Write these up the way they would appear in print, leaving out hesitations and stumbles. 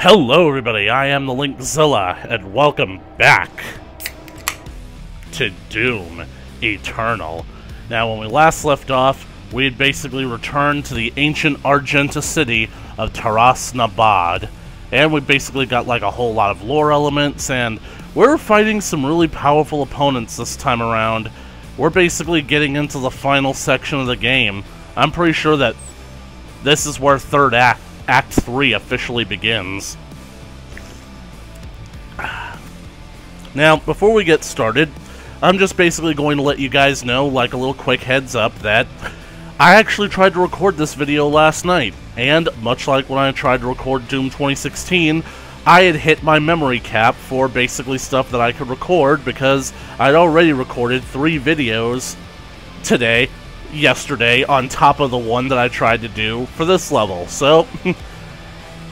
Hello everybody, I am the Linkzilla, and welcome back to Doom Eternal. Now, when we last left off, we had basically returned to the ancient Argenta city of Taras Nabad, and we basically got like a whole lot of lore elements, and we're fighting some really powerful opponents this time around. We're basically getting into the final section of the game. I'm pretty sure that this is where third Act 3 officially begins. Now, before we get started, I'm just basically going to let you guys know, like a little quick heads up, that I actually tried to record this video last night, and much like when I tried to record Doom 2016, I had hit my memory cap for basically stuff that I could record because I'd already recorded 3 videos yesterday, on top of the one that I tried to do for this level. So,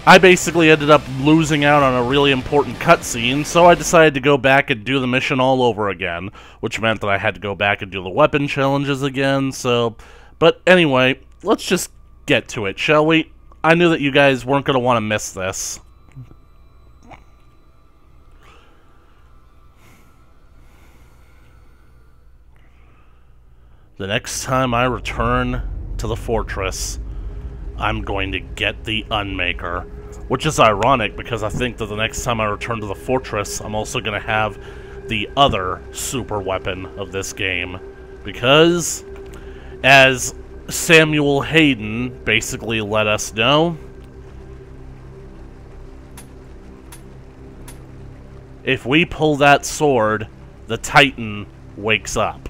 I basically ended up losing out on a really important cutscene, so I decided to go back and do the mission all over again, which meant that I had to go back and do the weapon challenges again, so... But anyway, let's just get to it, shall we? I knew that you guys weren't going to want to miss this. The next time I return to the fortress, I'm going to get the Unmaker. Which is ironic, because I think that the next time I return to the fortress, I'm also going to have the other super weapon of this game. Because, as Samuel Hayden basically let us know, if we pull that sword, the Titan wakes up.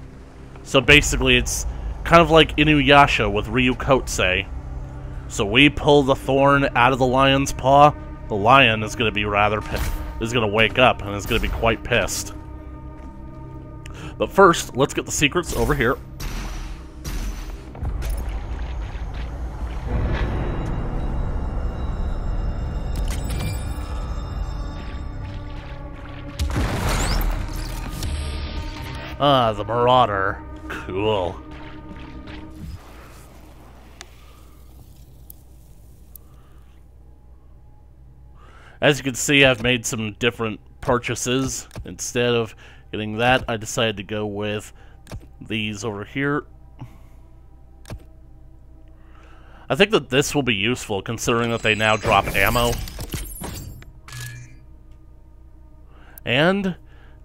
So basically, it's kind of like Inuyasha with Ryukotse. So we pull the thorn out of the lion's paw, the lion is going to be is going to wake up and is going to be quite pissed. But first, let's get the secrets over here. Ah, the Marauder. Cool. As you can see, I've made some different purchases. Instead of getting that, I decided to go with these over here. I think that this will be useful, considering that they now drop ammo. And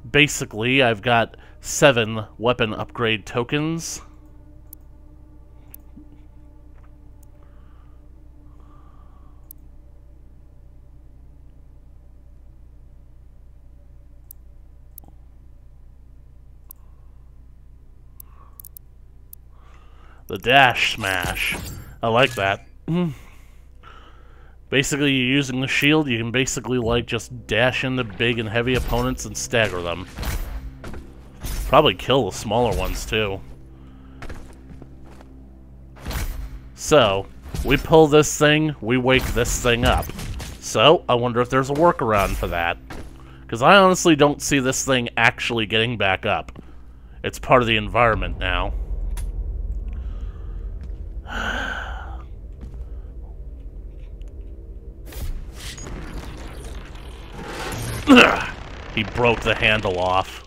basically, I've got 7 weapon upgrade tokens. The dash smash. I like that. Basically, you're using the shield, you can basically, like, just dash into big and heavy opponents and stagger them. Probably kill the smaller ones, too. So, we pull this thing, we wake this thing up. So, I wonder if there's a workaround for that. Because I honestly don't see this thing actually getting back up. It's part of the environment now. He broke the handle off.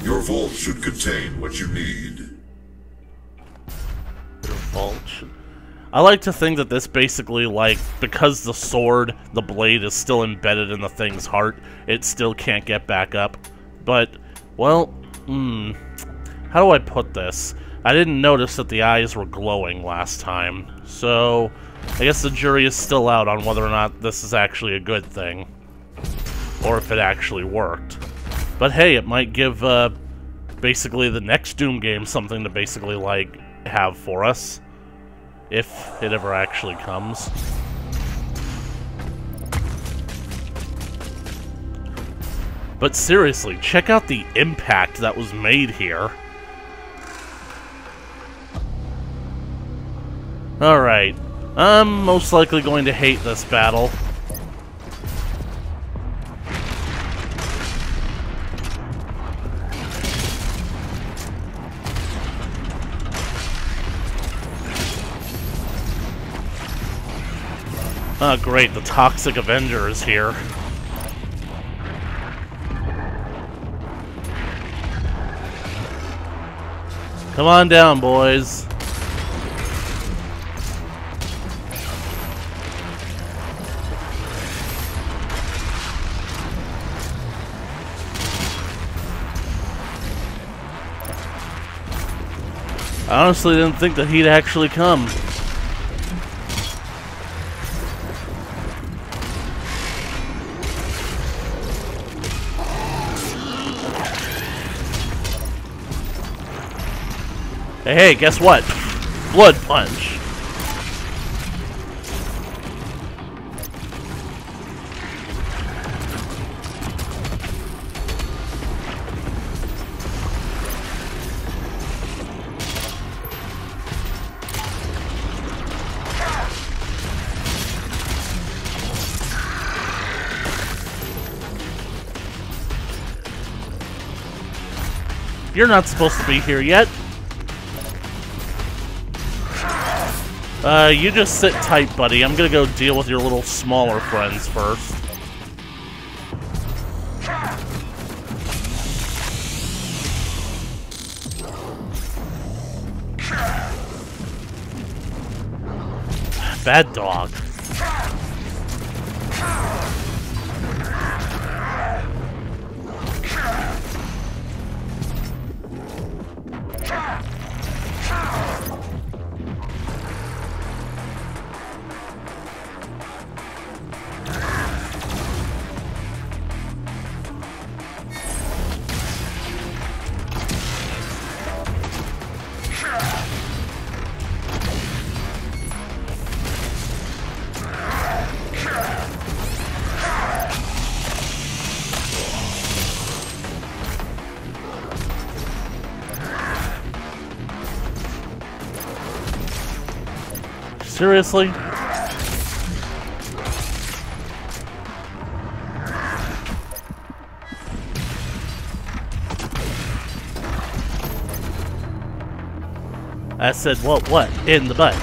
Your vault should contain what you need. I like to think that this basically, like, because the sword, the blade, is still embedded in the thing's heart, it still can't get back up. But, well, how do I put this? I didn't notice that the eyes were glowing last time, so I guess the jury is still out on whether or not this is actually a good thing. Or if it actually worked. But hey, it might give, basically the next Doom game something to basically, like, have for us. If it ever actually comes. But seriously, check out the impact that was made here. Alright, I'm most likely going to hate this battle. Oh great, the Toxic Avenger is here. Come on down, boys. I honestly didn't think that he'd actually come. Hey, guess what? Blood punch. You're not supposed to be here yet. You just sit tight, buddy. I'm gonna go deal with your little smaller friends first. Bad dog. Seriously? I said, what? In the butt.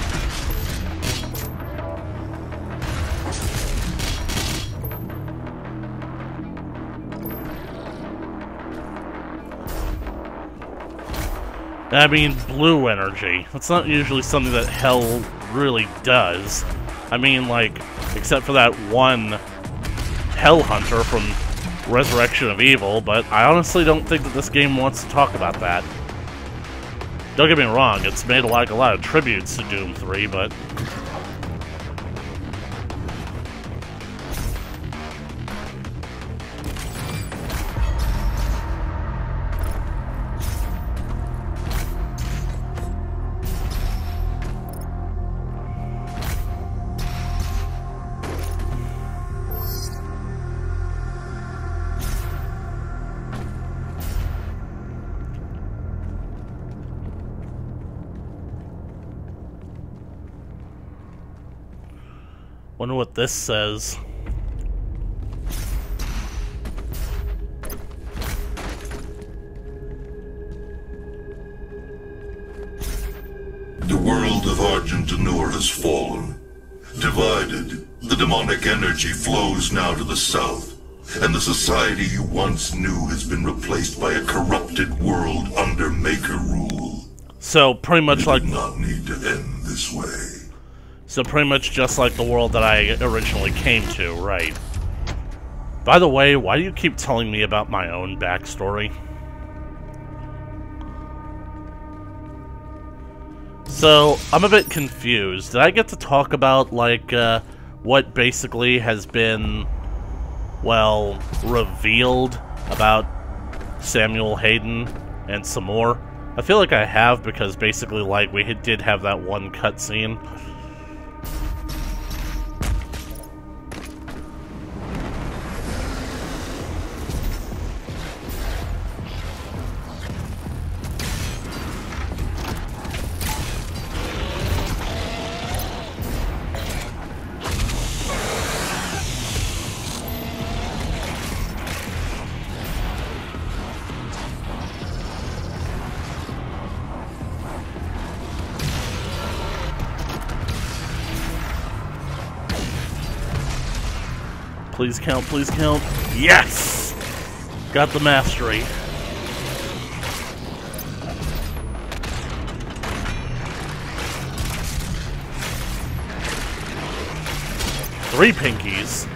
I mean, blue energy. That's not usually something that hell really does. I mean, like, except for that one Hell Hunter from Resurrection of Evil, but I honestly don't think that this game wants to talk about that. Don't get me wrong, it's made like a lot of tributes to Doom 3, but wonder what this says. The world of Argent Anur has fallen. Divided, the demonic energy flows now to the south, and the society you once knew has been replaced by a corrupted world under Maker rule. So pretty much like It did not need to end this way. So pretty much just like the world that I originally came to, right? By the way, why do you keep telling me about my own backstory? So, I'm a bit confused. Did I get to talk about, like, what basically has been, well, revealed about Samuel Hayden and some more? I feel like I have, because basically, like, we did have that one cutscene. Please count, please count. Yes! Got the mastery. Three pinkies.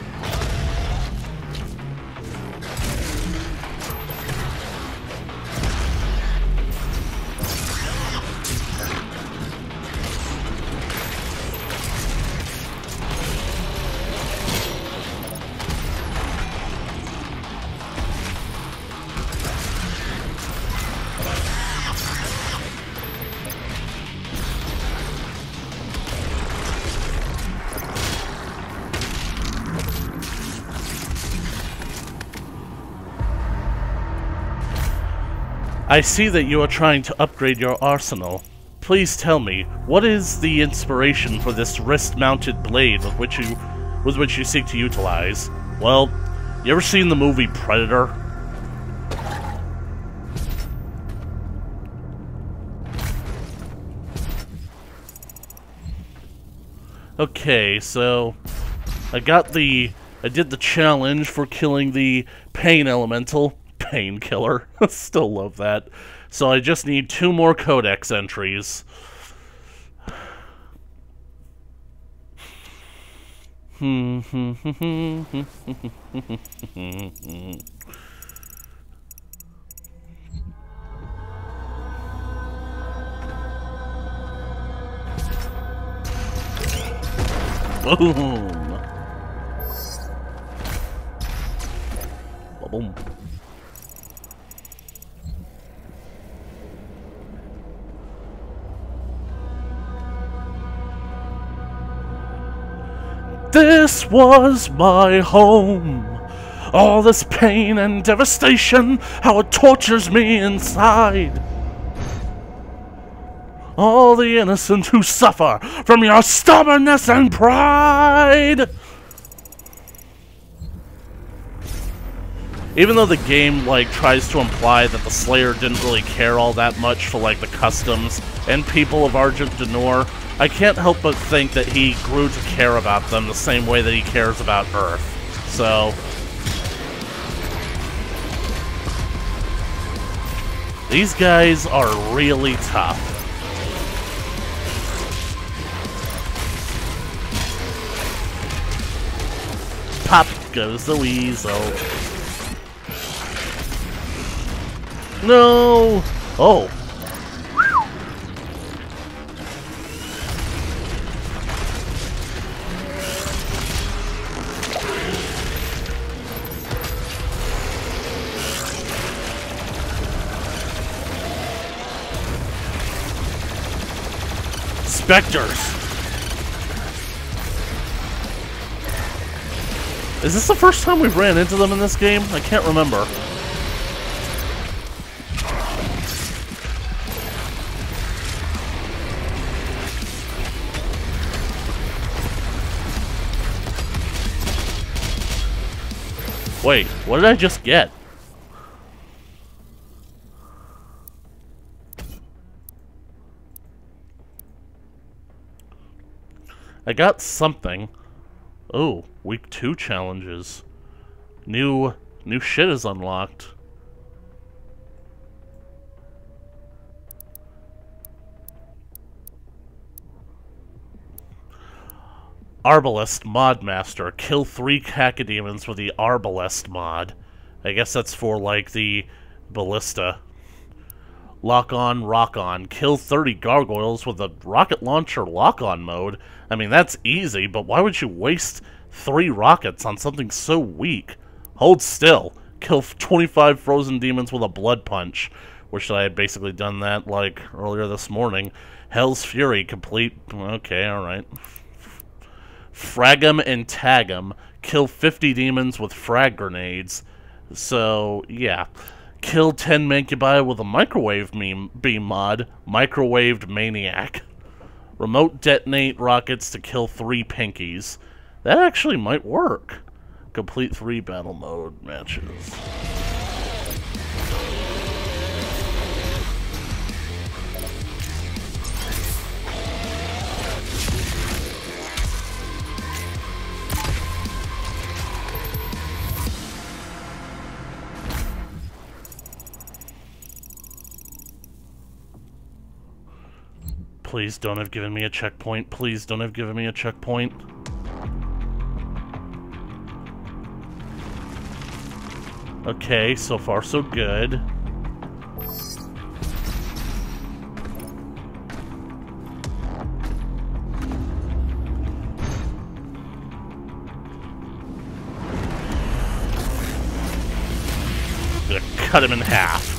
I see that you are trying to upgrade your arsenal. Please tell me, what is the inspiration for this wrist-mounted blade with which you seek to utilize? Well, you ever seen the movie Predator? Okay, so I did the challenge for killing the pain elemental. Painkiller. Still love that. So I just need 2 more codex entries. Boom. Boom. This was my home. All this pain and devastation, how it tortures me inside. All the innocent who suffer from your stubbornness and pride. Even though the game, like, tries to imply that the Slayer didn't really care all that much for, like, the customs and people of Argent d'Nor, I can't help but think that he grew to care about them the same way that he cares about Earth. So these guys are really tough. Pop goes the weasel. No! Oh. Specters. Is this the first time we've ran into them in this game? I can't remember. Wait, what did I just get? I got something. Oh, week 2 challenges. New shit is unlocked. Arbalest Mod Master. Kill 3 cacodemons with the Arbalest mod. I guess that's for, like, the ballista. Lock on, rock on. Kill 30 gargoyles with a rocket launcher lock-on mode. I mean, that's easy, but why would you waste 3 rockets on something so weak? Hold still. Kill 25 frozen demons with a blood punch. Wish I had basically done that, like, earlier this morning. Hell's Fury, complete. Okay, alright. Frag 'em and tag 'em. Kill 50 demons with frag grenades. So, yeah. Kill 10 Mancubi with a microwave beam mod. Microwaved Maniac. Remote detonate rockets to kill 3 pinkies. That actually might work. Complete 3 battle mode matches. Please don't have given me a checkpoint. Please don't have given me a checkpoint. Okay, so far so good. Gonna cut him in half.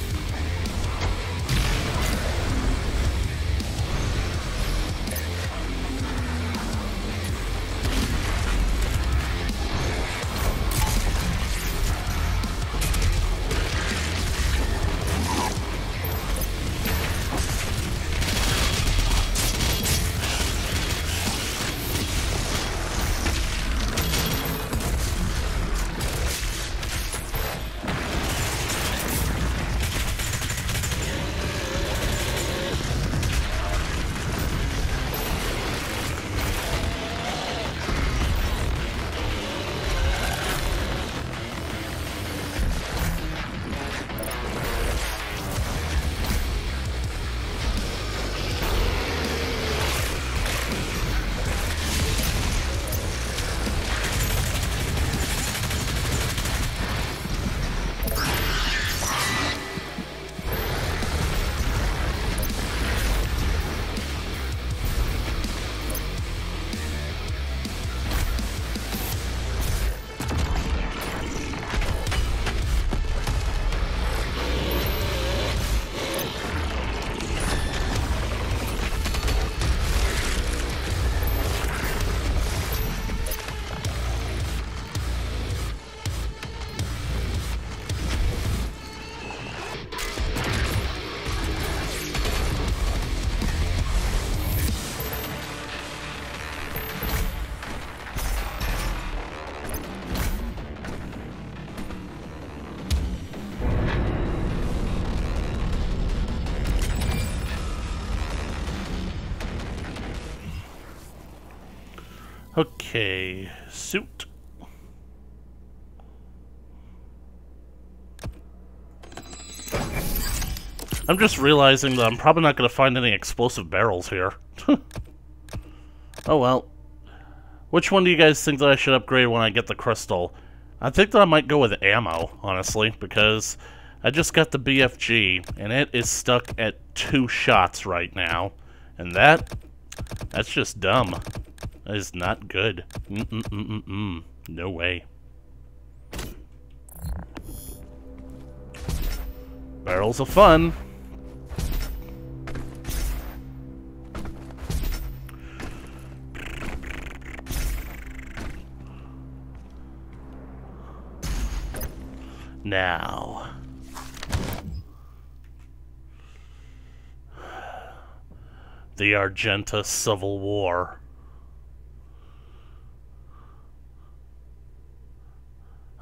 Okay, suit. I'm just realizing that I'm probably not going to find any explosive barrels here. Oh well. Which one do you guys think that I should upgrade when I get the crystal? I think that I might go with ammo, honestly, because I just got the BFG, and it is stuck at 2 shots right now. And that's just dumb. That is not good. No way. Barrels of fun. Now. The Argenta Civil War.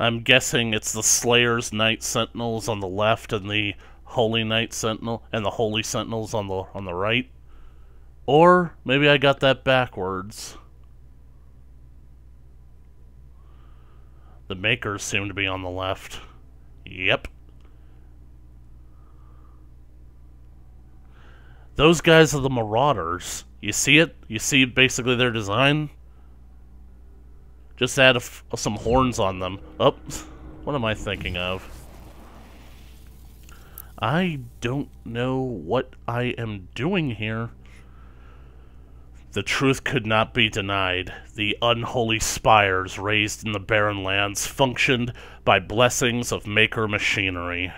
I'm guessing it's the Slayer's Knight Sentinels on the left and the Holy Knight Sentinel and the Holy Sentinels on the right. Or maybe I got that backwards. The Makers seem to be on the left. Yep. Those guys are the Marauders. You see it? You see basically their design? Just add some horns on them. Oh, what am I thinking of? I don't know what I am doing here. The truth could not be denied. The unholy spires raised in the barren lands functioned by blessings of maker machinery.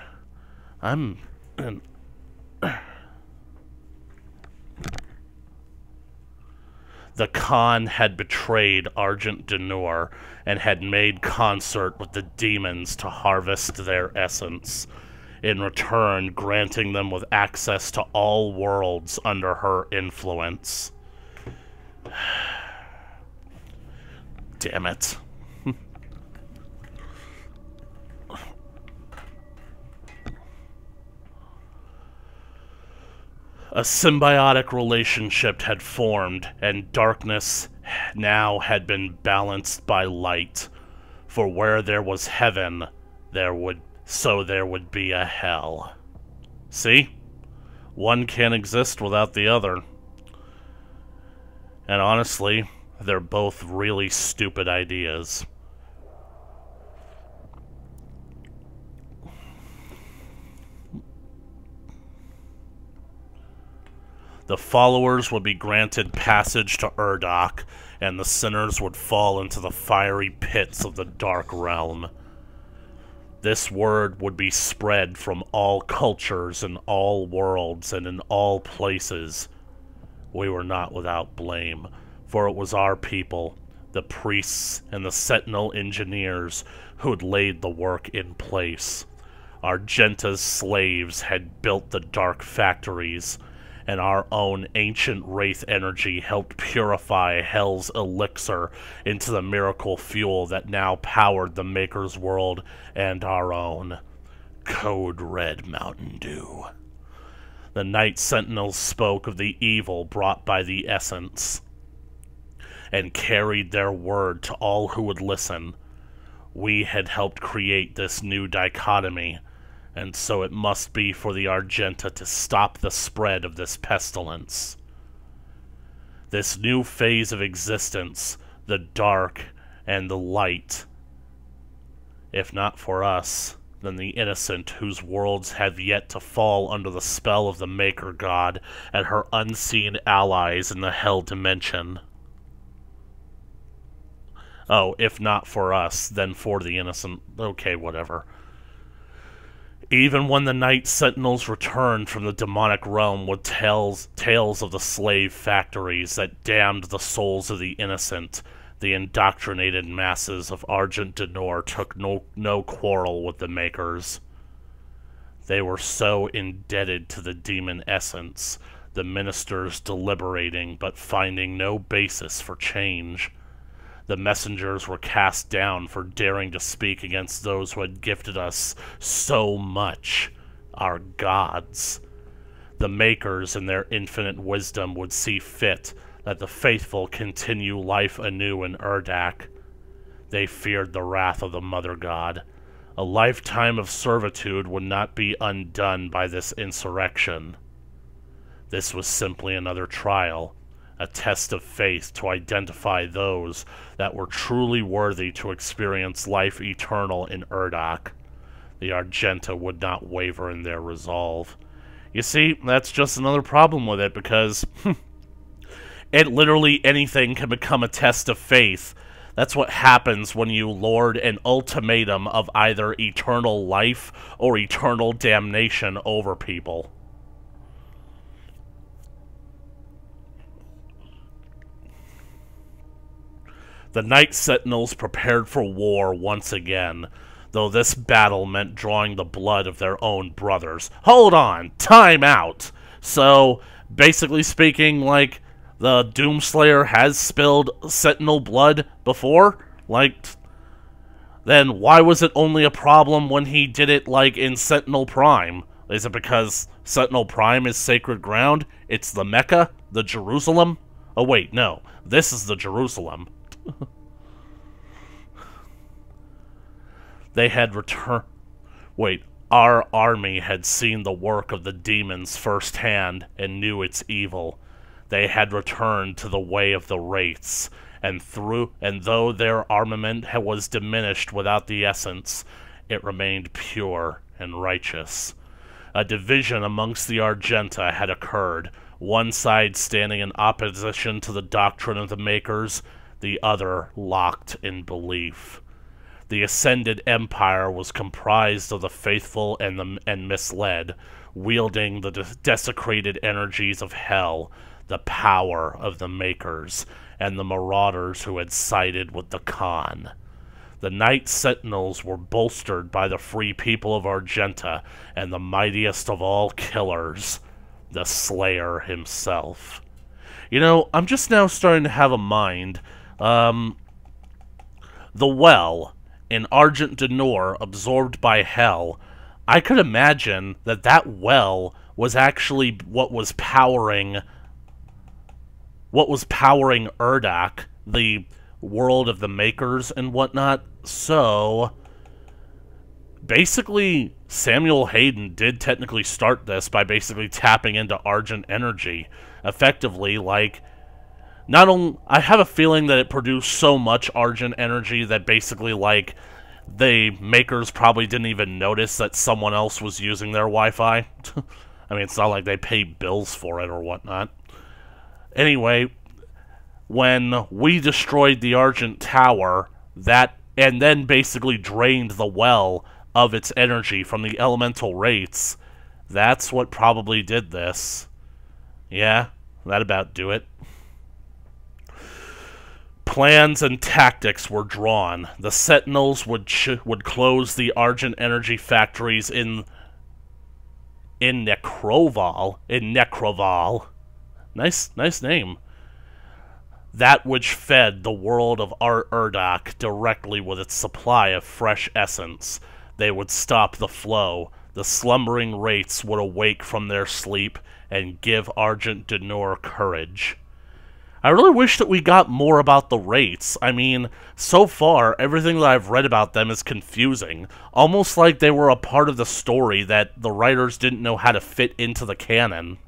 The Khan had betrayed Argent Denur and had made concert with the demons to harvest their essence, in return granting them with access to all worlds under her influence. Damn it. A symbiotic relationship had formed, and darkness now had been balanced by light. For where there was heaven, there would be a hell. See? One can't exist without the other. And honestly, they're both really stupid ideas. The followers would be granted passage to Urdok, and the sinners would fall into the fiery pits of the Dark Realm. This word would be spread from all cultures and all worlds and in all places. We were not without blame, for it was our people, the priests and the sentinel engineers, who had laid the work in place. Argenta's slaves had built the dark factories, and our own ancient wraith energy helped purify Hell's elixir into the miracle fuel that now powered the Maker's world and our own. Code Red Mountain Dew. The Night Sentinels spoke of the evil brought by the Essence, and carried their word to all who would listen. We had helped create this new dichotomy, and so it must be for the Argenta to stop the spread of this pestilence. This new phase of existence, the dark and the light. If not for us, then the innocent whose worlds have yet to fall under the spell of the Maker God and her unseen allies in the Hell Dimension. Oh, if not for us, then for the innocent. Okay, whatever. Even when the Night Sentinels returned from the demonic realm with tales of the slave factories that damned the souls of the innocent, the indoctrinated masses of Argent Denor took no quarrel with the Makers. They were so indebted to the demon essence, the ministers deliberating but finding no basis for change. The messengers were cast down for daring to speak against those who had gifted us so much, our gods. The Makers, in their infinite wisdom, would see fit that the faithful continue life anew in Urdak. They feared the wrath of the Mother God. A lifetime of servitude would not be undone by this insurrection. This was simply another trial, a test of faith to identify those that were truly worthy to experience life eternal in Urdak. The Argenta would not waver in their resolve. You see, that's just another problem with it, because literally anything can become a test of faith. That's what happens when you lord an ultimatum of either eternal life or eternal damnation over people. The Night Sentinels prepared for war once again, though this battle meant drawing the blood of their own brothers. Hold on! Time out! So, basically speaking, like, the Doomslayer has spilled Sentinel blood before? Like, then why was it only a problem when he did it, like, in Sentinel Prime? Is it because Sentinel Prime is sacred ground? It's the Mecca? The Jerusalem? Oh wait, no. This is the Jerusalem. They had returned. Wait, our army had seen the work of the demons firsthand and knew its evil. They had returned to the way of the wraiths, and though their armament was diminished without the essence, it remained pure and righteous. A division amongst the Argenta had occurred, one side standing in opposition to the doctrine of the Makers, the other locked in belief. The Ascended Empire was comprised of the faithful and misled, wielding the desecrated energies of Hell, the power of the Makers, and the marauders who had sided with the Khan. The Night Sentinels were bolstered by the free people of Argenta and the mightiest of all killers, the Slayer himself. You know, I'm just now starting to have a mind. The well in Argent Denor, absorbed by Hell, I could imagine that that well was actually what was powering Urdak, the world of the Makers and whatnot. So basically Samuel Hayden did technically start this by basically tapping into Argent energy, effectively, like, not only... I have a feeling that it produced so much Argent energy that basically, like, the makers probably didn't even notice that someone else was using their Wi-Fi. I mean, it's not like they pay bills for it or whatnot. Anyway, when we destroyed the Argent Tower, and then basically drained the well of its energy from the elemental rates, that's what probably did this. Yeah, that about do it. Plans and tactics were drawn. The Sentinels would close the Argent energy factories in Necroval. Nice name. That which fed the world of Urdok directly with its supply of fresh essence. They would stop the flow. The slumbering wraiths would awake from their sleep and give Argent Denur courage. I really wish that we got more about the wraiths. I mean, so far, everything that I've read about them is confusing. Almost like they were a part of the story that the writers didn't know how to fit into the canon.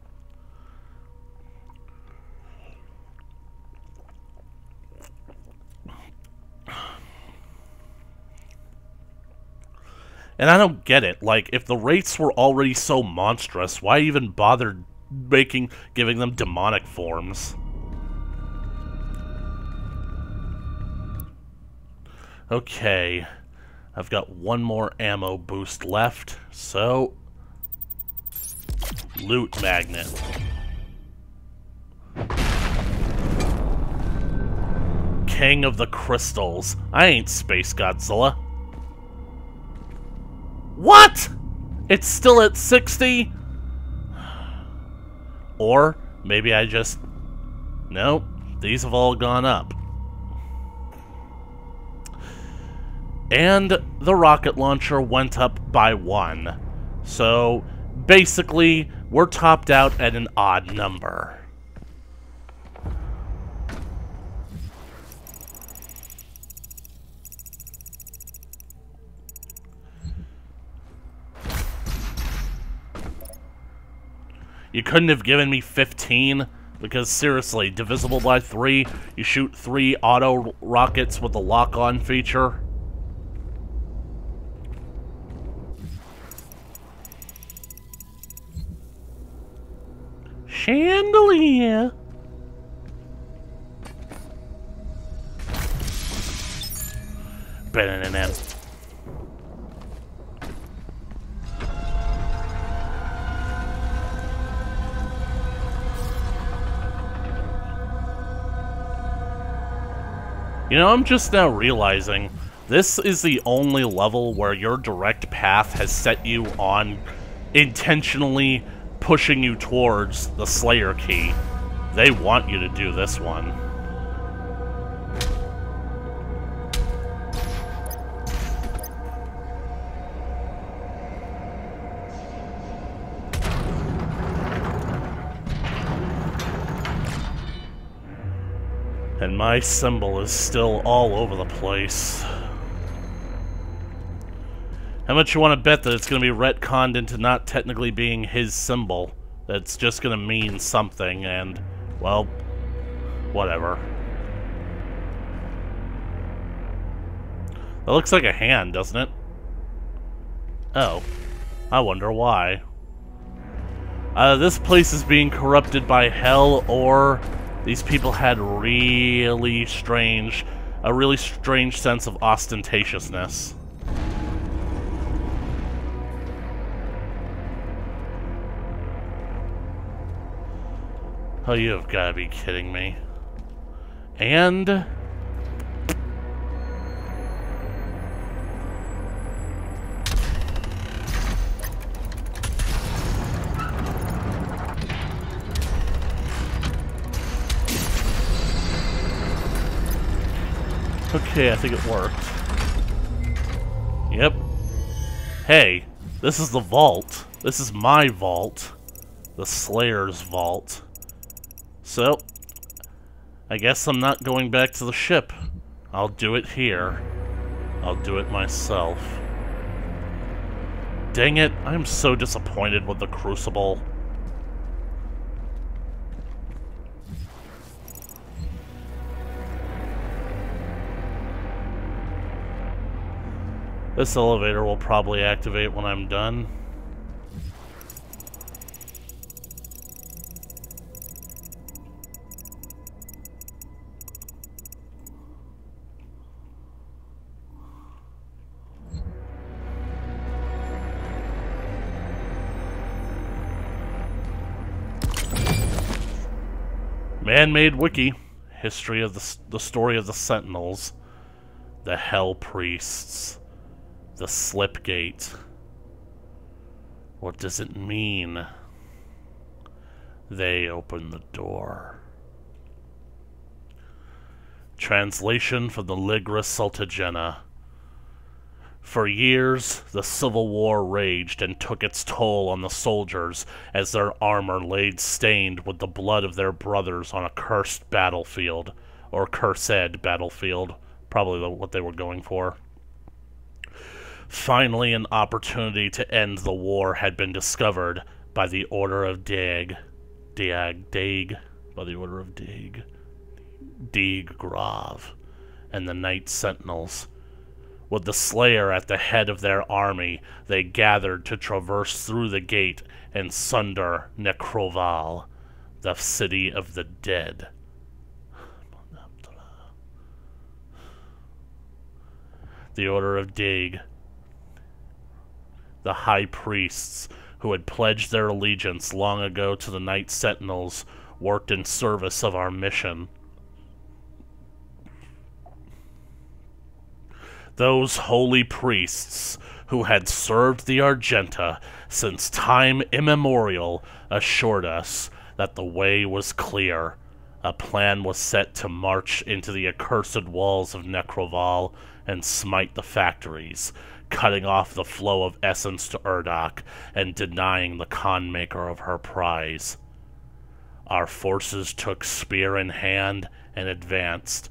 And I don't get it. Like, if the wraiths were already so monstrous, why even bother giving them demonic forms? Okay. I've got one more ammo boost left, so... Loot magnet. King of the Crystals. I ain't Space Godzilla. What? It's still at 60? Or maybe I just... Nope, these have all gone up. And the rocket launcher went up by 1. So, basically, we're topped out at an odd number. You couldn't have given me 15? Because seriously, divisible by 3, you shoot 3 auto rockets with the lock-on feature. Chandelier. Better than that. You know, I'm just now realizing, this is the only level where your direct path has set you on intentionally pushing you towards the Slayer key. They want you to do this one. And my symbol is still all over the place. How much you want to bet that it's going to be retconned into not technically being his symbol? That's just going to mean something, and, well, whatever. That looks like a hand, doesn't it? Oh. I wonder why. This place is being corrupted by hell, or... These people had a really strange sense of ostentatiousness. Oh, you have got to be kidding me. And... Okay, I think it worked. Yep. Hey, this is the vault. This is my vault. The Slayer's vault. So, I guess I'm not going back to the ship. I'll do it here. I'll do it myself. Dang it, I'm so disappointed with the Crucible. This elevator will probably activate when I'm done. Man-made wiki. History of the story of the Sentinels. The Hell Priests. The Slipgate. What does it mean? They open the door. Translation from the Ligra Sultagena. For years, the Civil War raged and took its toll on the soldiers as their armor laid stained with the blood of their brothers on a cursed battlefield, or cursed battlefield, probably what they were going for. Finally, an opportunity to end the war had been discovered by the Order of Dag, by the Order of Dag Grav, and the Night Sentinels. With the Slayer at the head of their army, they gathered to traverse through the gate and sunder Necroval, the city of the dead. The Order of Dag, the High Priests, who had pledged their allegiance long ago to the Night Sentinels, worked in service of our mission. Those holy priests, who had served the Argenta since time immemorial, assured us that the way was clear. A plan was set to march into the accursed walls of Necroval and smite the factories, cutting off the flow of essence to Urdak and denying the Khanmaker of her prize. Our forces took spear in hand and advanced,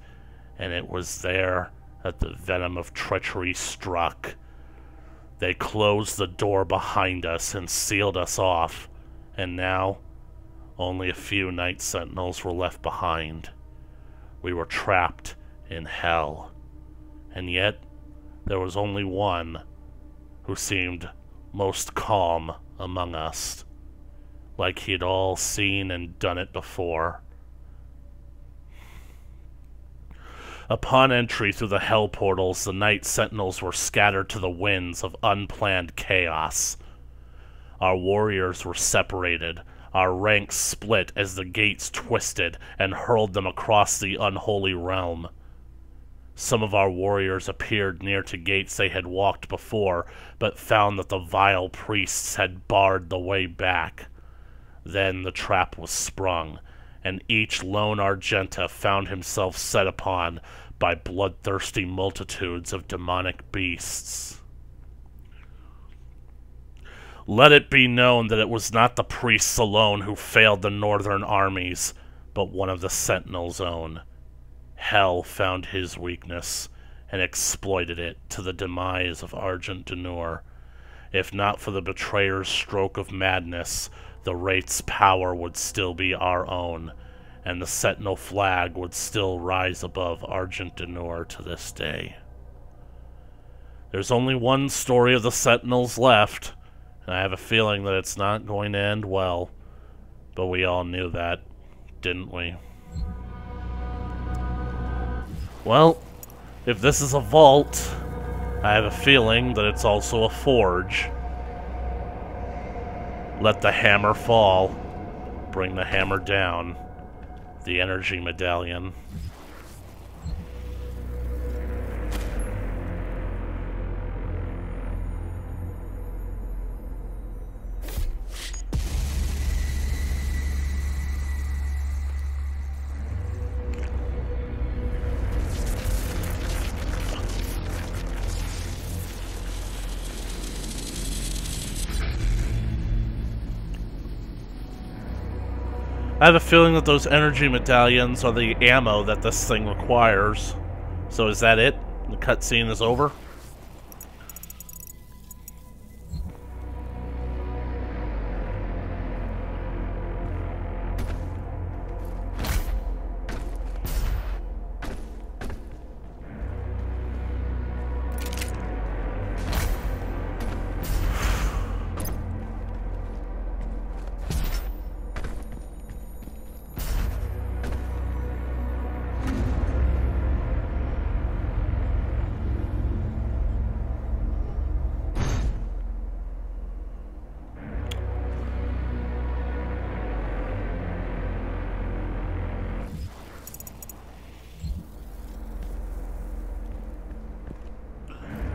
and it was there that the venom of treachery struck. They closed the door behind us and sealed us off, and now only a few Night Sentinels were left behind. We were trapped in hell, and yet there was only one who seemed most calm among us, like he'd all seen and done it before. Upon entry through the hell portals, the Night Sentinels were scattered to the winds of unplanned chaos. Our warriors were separated, our ranks split as the gates twisted and hurled them across the unholy realm. Some of our warriors appeared near to gates they had walked before, but found that the vile priests had barred the way back. Then the trap was sprung, and each lone Argenta found himself set upon by bloodthirsty multitudes of demonic beasts. Let it be known that it was not the priests alone who failed the northern armies, but one of the Sentinels' own. Hell found his weakness, and exploited it to the demise of Argent D'Nur. If not for the betrayer's stroke of madness, the Wraith's power would still be our own, and the Sentinel flag would still rise above Argent D'Nur to this day. There's only one story of the Sentinels left, and I have a feeling that it's not going to end well. But we all knew that, didn't we? Well, if this is a vault, I have a feeling that it's also a forge. Let the hammer fall. Bring the hammer down. The energy medallion. I have a feeling that those energy medallions are the ammo that this thing requires. So is that it? The cutscene is over?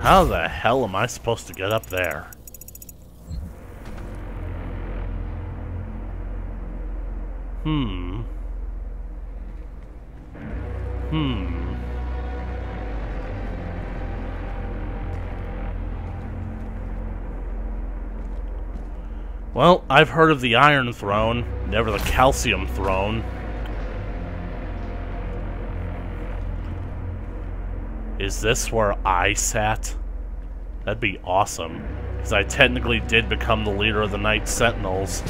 How the hell am I supposed to get up there? Well, I've heard of the Iron Throne, never the Calcium Throne. Is this where I sat? That'd be awesome, because I technically did become the leader of the Night Sentinels,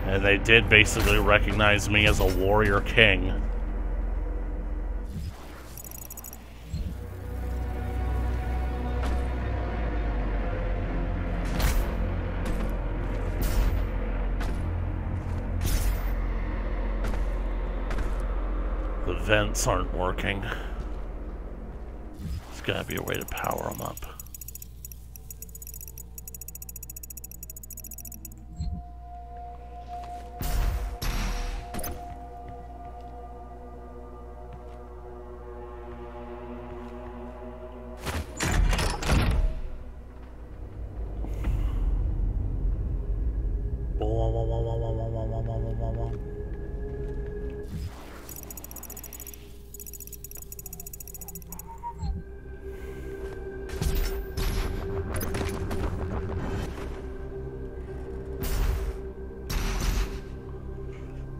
and they did basically recognize me as a warrior king. The vents aren't working. There's gotta be a way to power them up.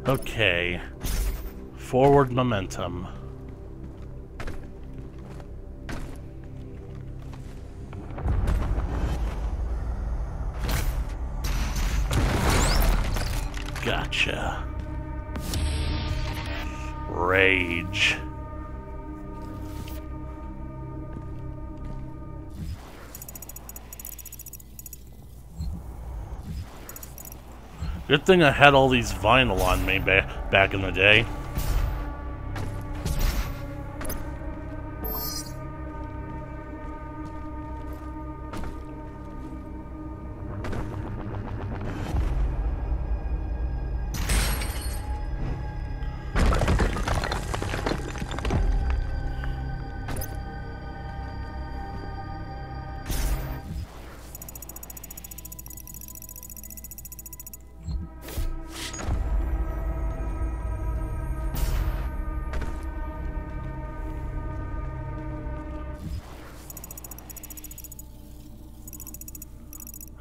Okay. Forward momentum. Gotcha. Rage. Good thing I had all these vinyl on me back in the day.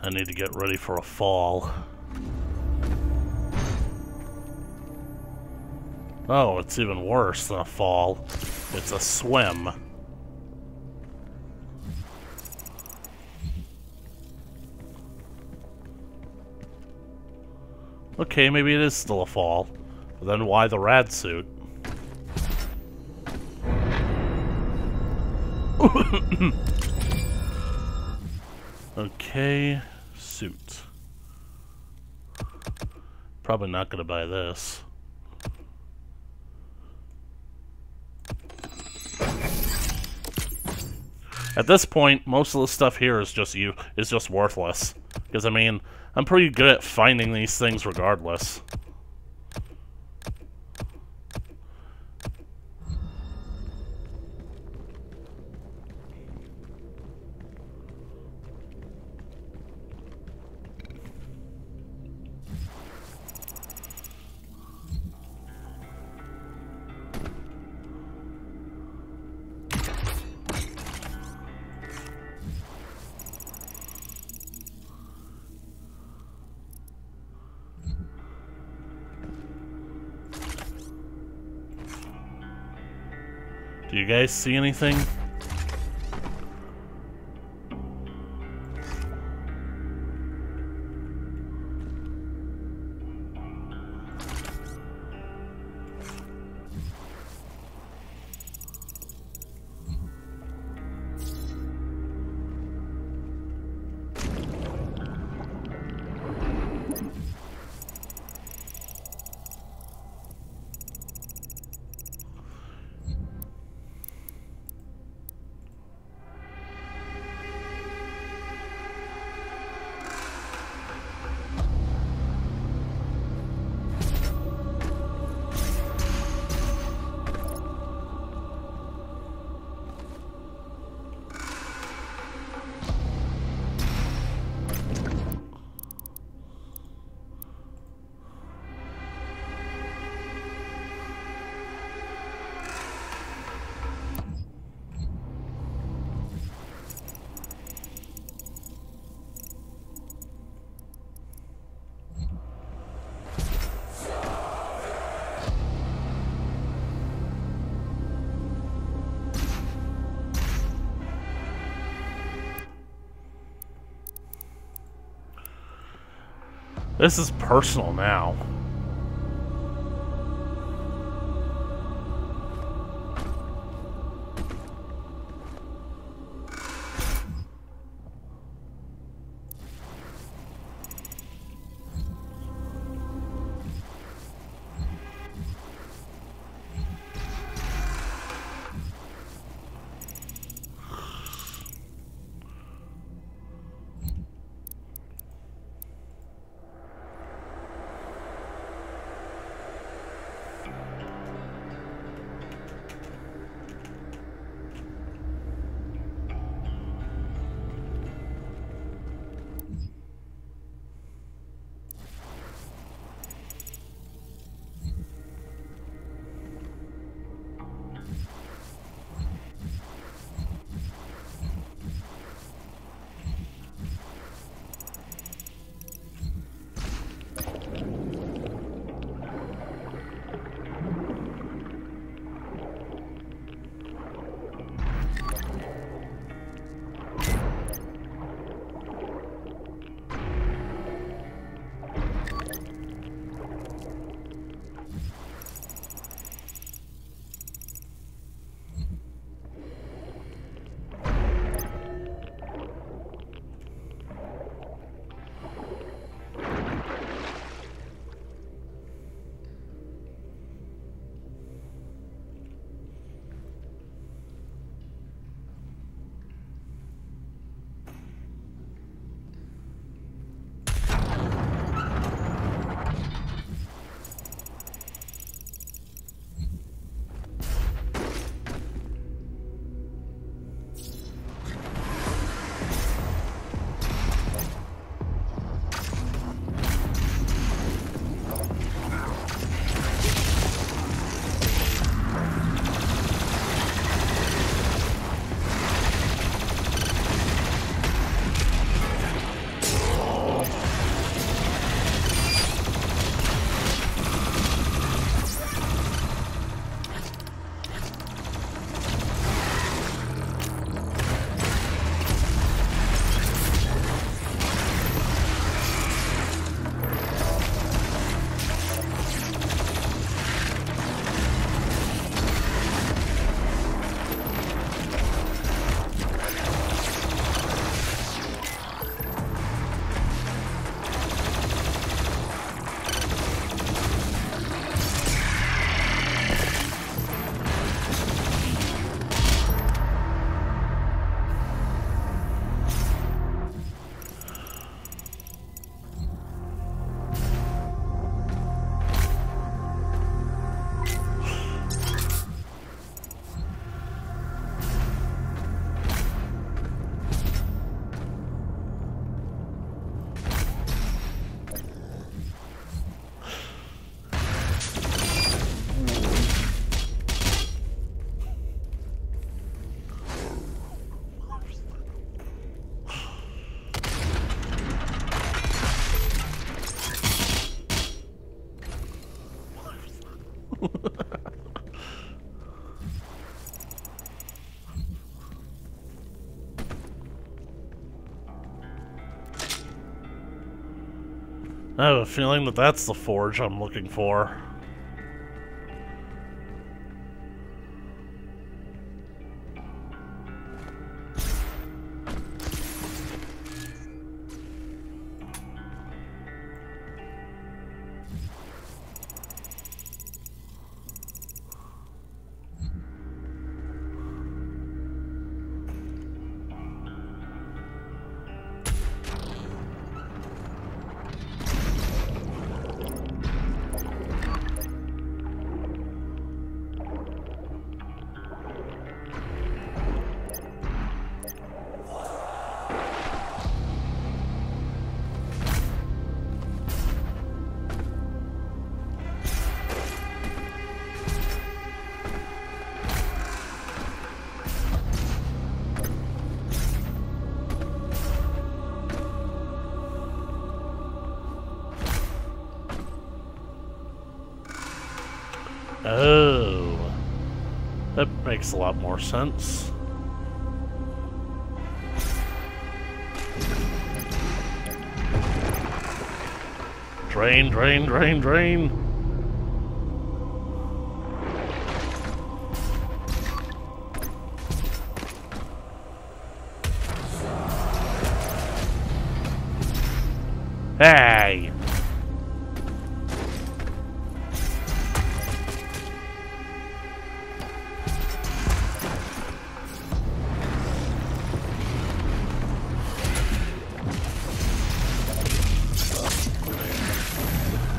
I need to get ready for a fall. Oh, it's even worse than a fall. It's a swim. Okay, maybe it is still a fall. But then why the rad suit? Okay, suit. Probably not gonna buy this. At this point, most of the stuff here is just worthless. Because I mean, I'm pretty good at finding these things regardless. Do you guys see anything? This is personal now. I have a feeling that that's the forge I'm looking for. Oh, that makes a lot more sense. Drain, drain, drain, drain. Hey!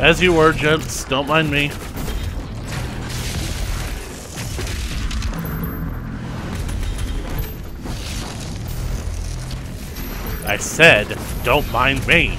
As you were, gents. Don't mind me. I said, don't mind me.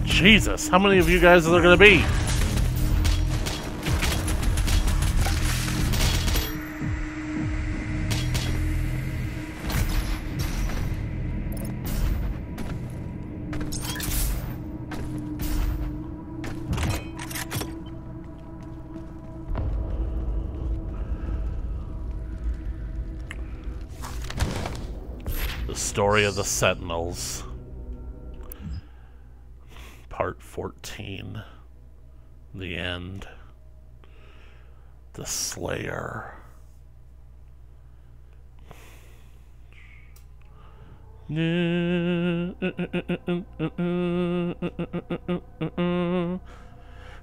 Jesus, how many of you guys are there gonna be? The story of the Sentinels. Part 14. The end. The Slayer.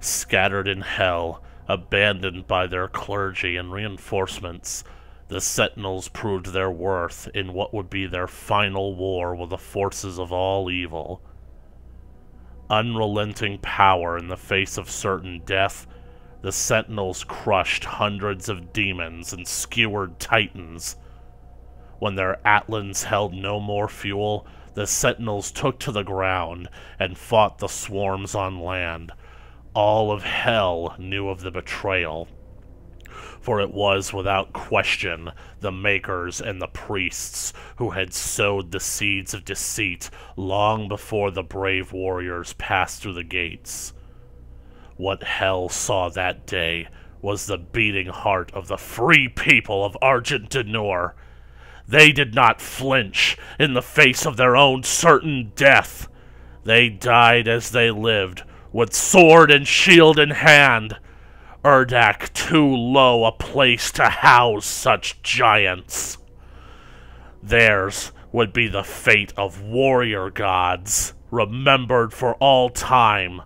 Scattered in hell, abandoned by their clergy and reinforcements, the Sentinels proved their worth in what would be their final war with the forces of all evil. Unrelenting power in the face of certain death, the Sentinels crushed hundreds of demons and skewered titans. When their Atlands held no more fuel, the Sentinels took to the ground and fought the swarms on land. All of hell knew of the betrayal, for it was without question the Makers and the priests who had sowed the seeds of deceit long before the brave warriors passed through the gates. What hell saw that day was the beating heart of the free people of Argent Denur. They did not flinch in the face of their own certain death. They died as they lived, with sword and shield in hand. Urdak too low a place to house such giants. Theirs would be the fate of warrior gods, remembered for all time.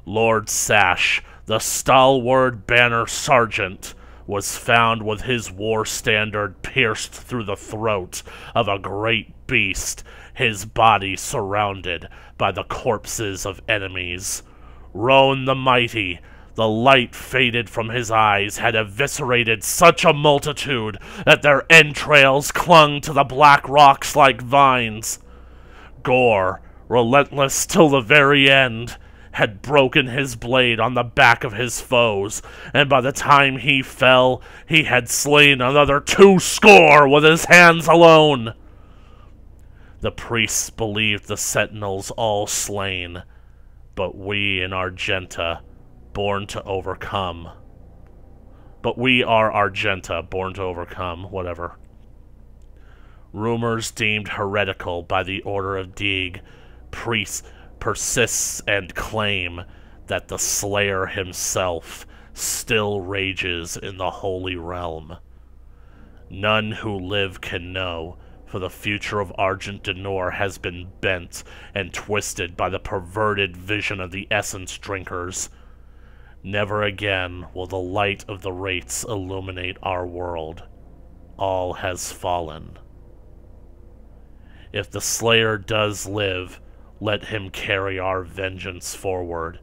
Lord Sash, the stalwart banner sergeant, was found with his war standard pierced through the throat of a great beast, his body surrounded by the corpses of enemies. Roan the Mighty, the light faded from his eyes, had eviscerated such a multitude that their entrails clung to the black rocks like vines. Gore, relentless till the very end, had broken his blade on the back of his foes, and by the time he fell, he had slain another 200 with his hands alone. The priests believed the Sentinels all slain, but we in Argenta, born to overcome. But we are Argenta, born to overcome, whatever. Rumors deemed heretical by the Order of Deeg, priests persists and claim that the Slayer himself still rages in the Holy Realm. None who live can know, for the future of Argent Denor has been bent and twisted by the perverted vision of the essence drinkers. Never again will the light of the wraiths illuminate our world. All has fallen. If the Slayer does live, let him carry our vengeance forward.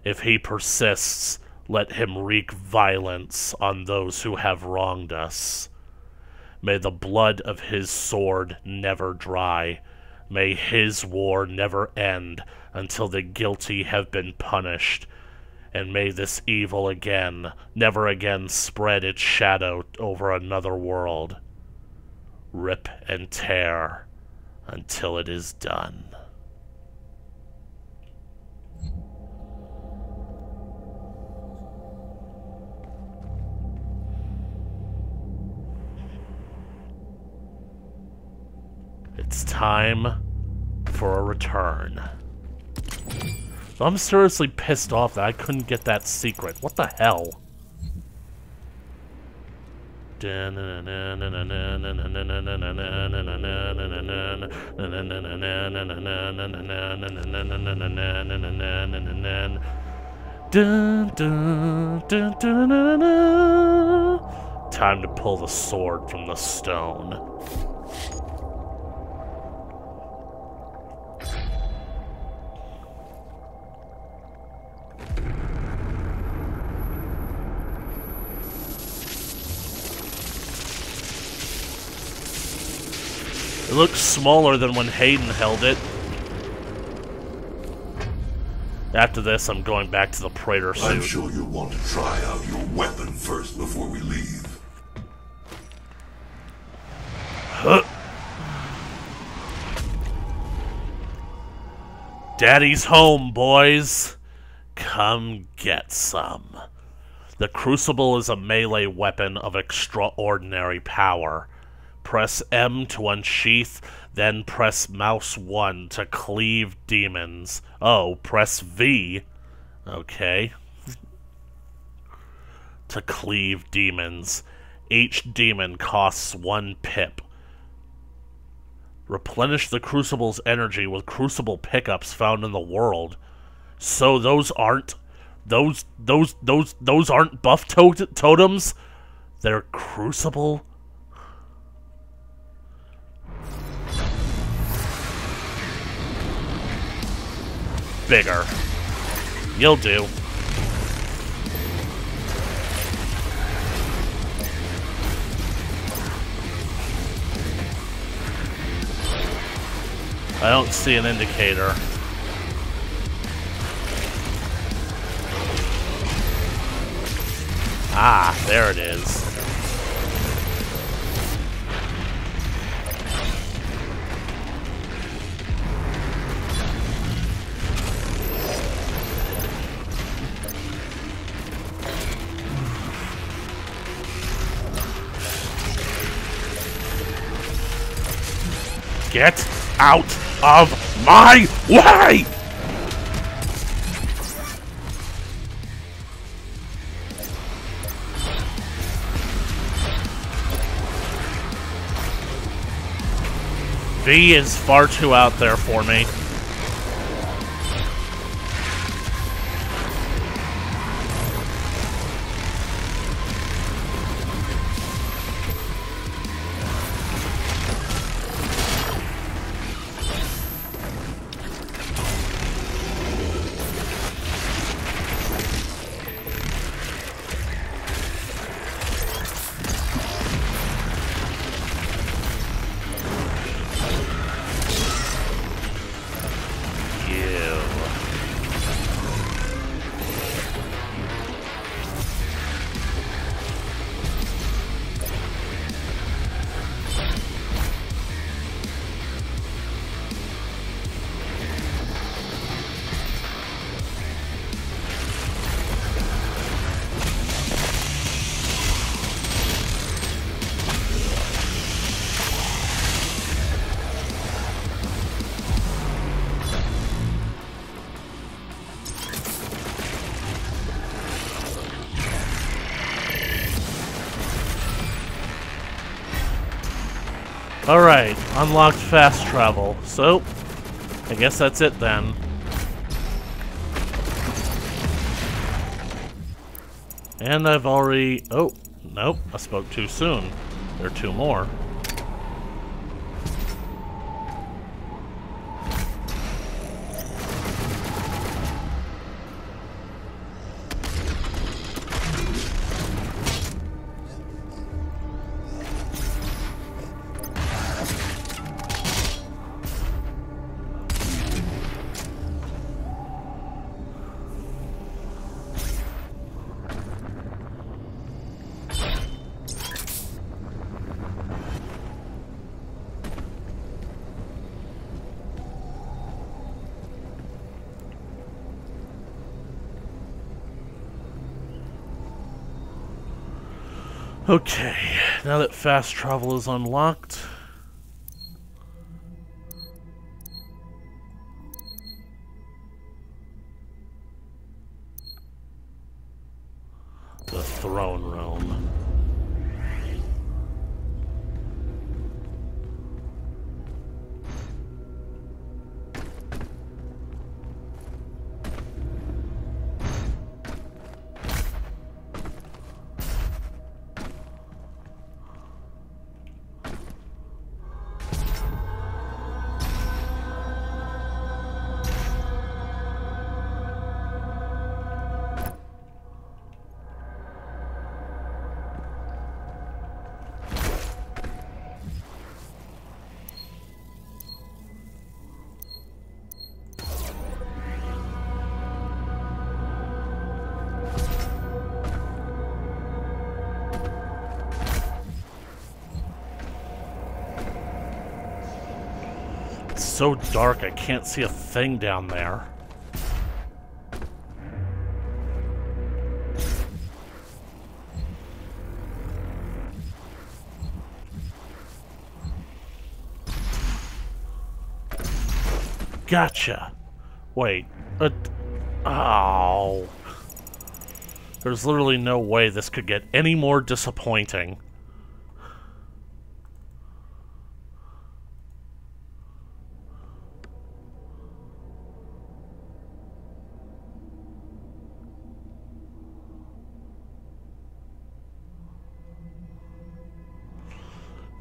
If he persists, let him wreak violence on those who have wronged us. May the blood of his sword never dry. May his war never end until the guilty have been punished. And may this evil never again spread its shadow over another world. Rip and tear until it is done. It's time for a return. I'm seriously pissed off that I couldn't get that secret. What the hell? Time to pull the sword from the stone. It looks smaller than when Hayden held it. After this, I'm going back to the Praetor suit. I'm sure you'll want to try out your weapon first before we leave. Daddy's home, boys. Come get some. The Crucible is a melee weapon of extraordinary power. Press M to unsheath, then press mouse 1 to cleave demons. Oh, press V. Okay. To cleave demons. Each demon costs 1 pip. Replenish the Crucible's energy with Crucible pickups found in the world. So those aren't... Those aren't buff totems? They're Crucible... Bigger. You'll do. I don't see an indicator. Ah, there it is. Get out of my way! V is far too out there for me. Alright, unlocked fast travel. So, I guess that's it then. And I've already... Oh, nope, I spoke too soon. There are two more. Okay, now that fast travel is unlocked... the throne room. It's so dark I can't see a thing down there. Gotcha! Wait, oh. There's literally no way this could get any more disappointing.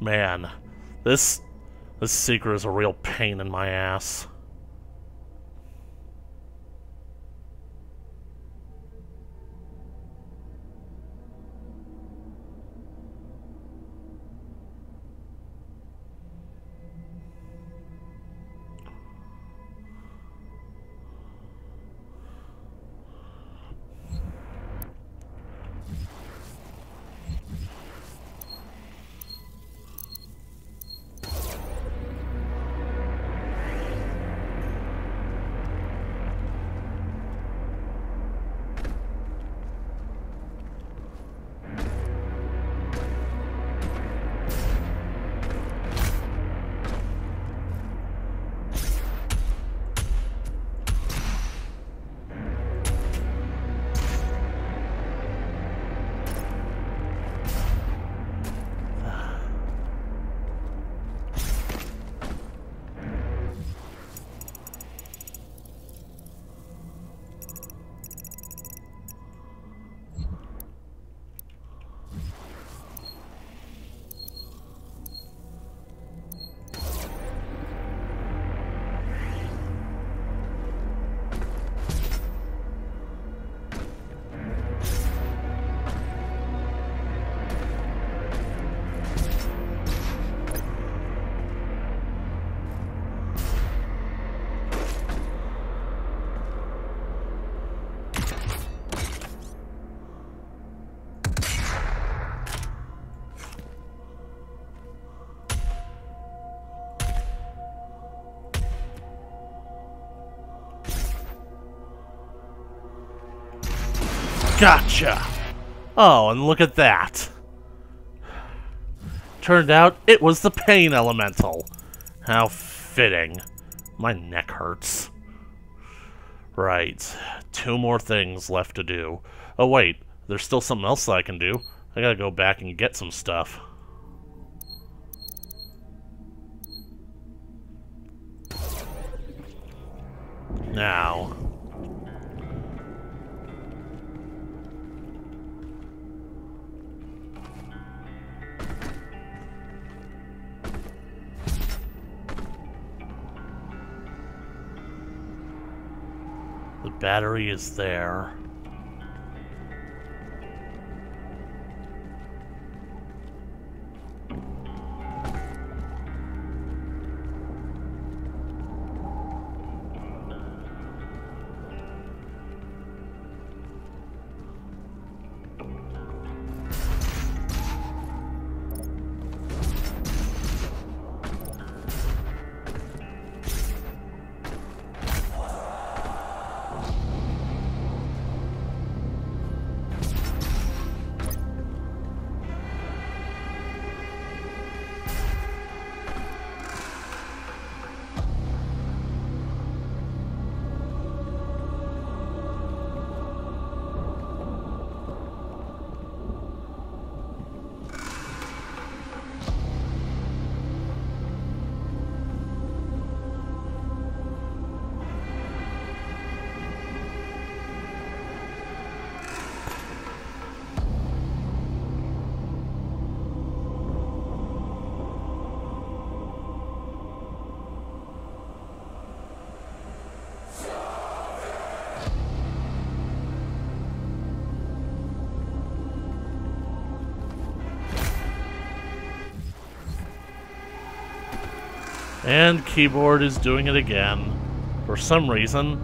Man, this secret is a real pain in my ass. Gotcha! Oh, and look at that. Turned out it was the pain elemental. How fitting. My neck hurts. Right. 2 more things left to do. Oh wait, there's still something else that I can do. I gotta go back and get some stuff. Now. The battery is there. And keyboard is doing it again. For some reason,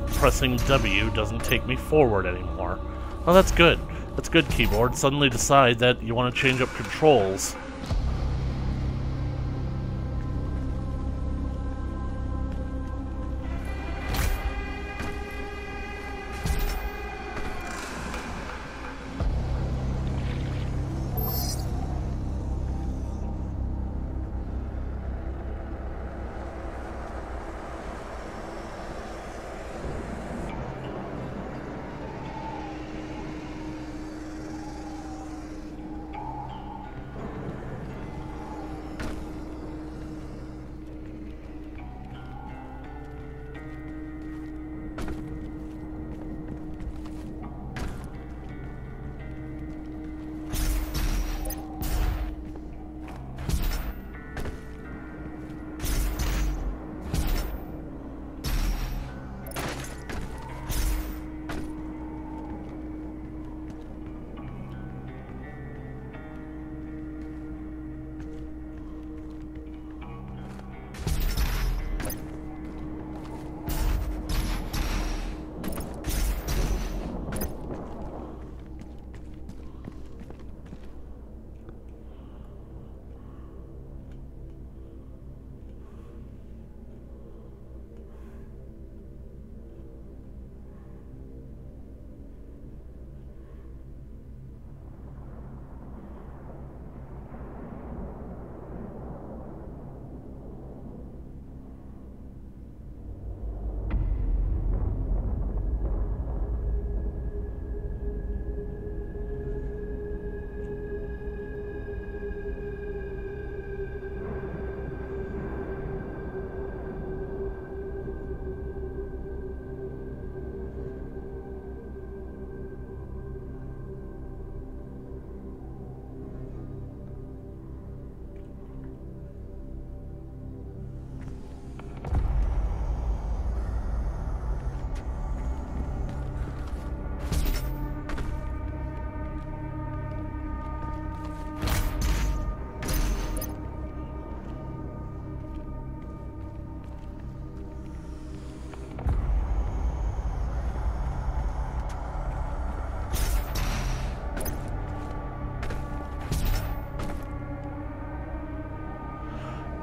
pressing W doesn't take me forward anymore. Oh, that's good. That's good, keyboard. Suddenly decide that you want to change up controls.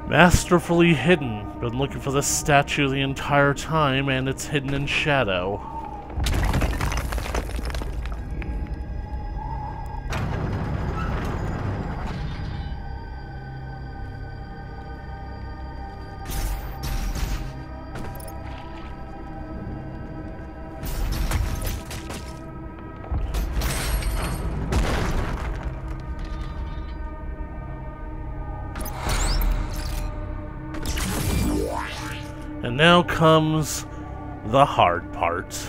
Masterfully hidden. Been looking for this statue the entire time, and it's hidden in shadow. And now comes the hard part.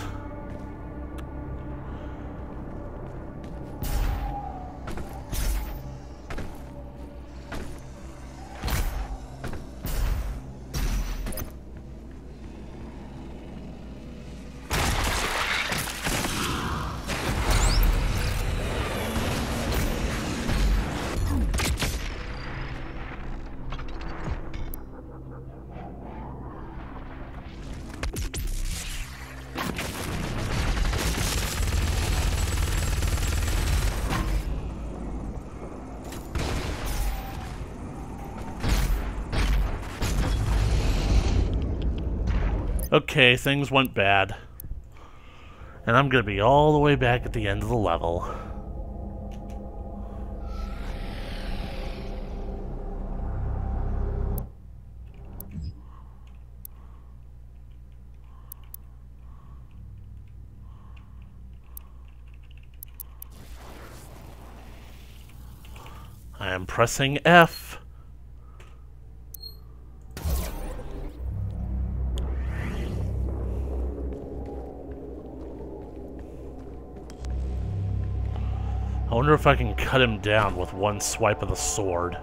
Okay, things went bad. And I'm gonna be all the way back at the end of the level. I am pressing F. I wonder if I can cut him down with one swipe of the sword.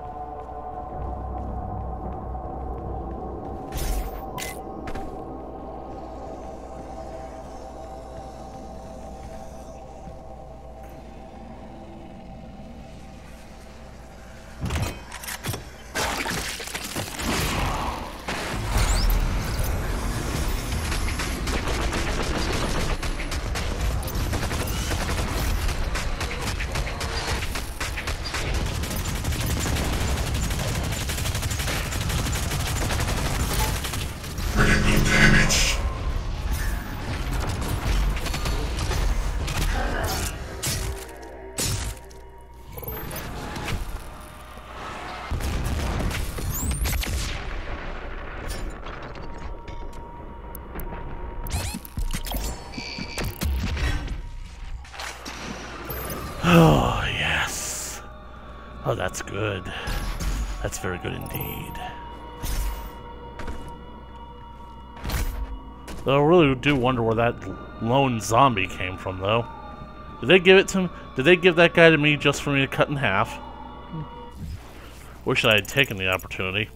Oh, yes. Oh, that's good. That's very good indeed. Though I really do wonder where that lone zombie came from, though. Did they give it to him? Did they give that guy to me just for me to cut in half? Wish I had taken the opportunity.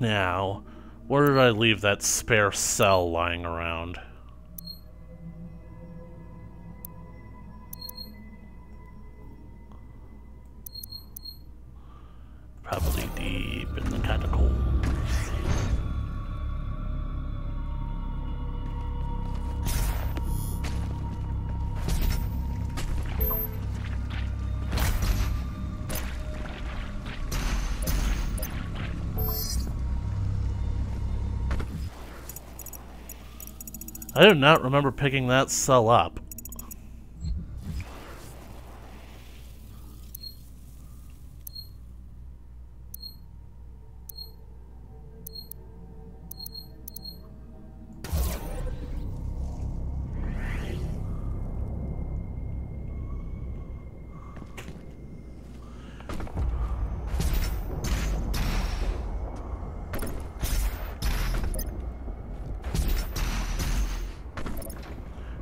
Now, where did I leave that spare cell lying around? Probably deep in the catacombs. I do not remember picking that cell up.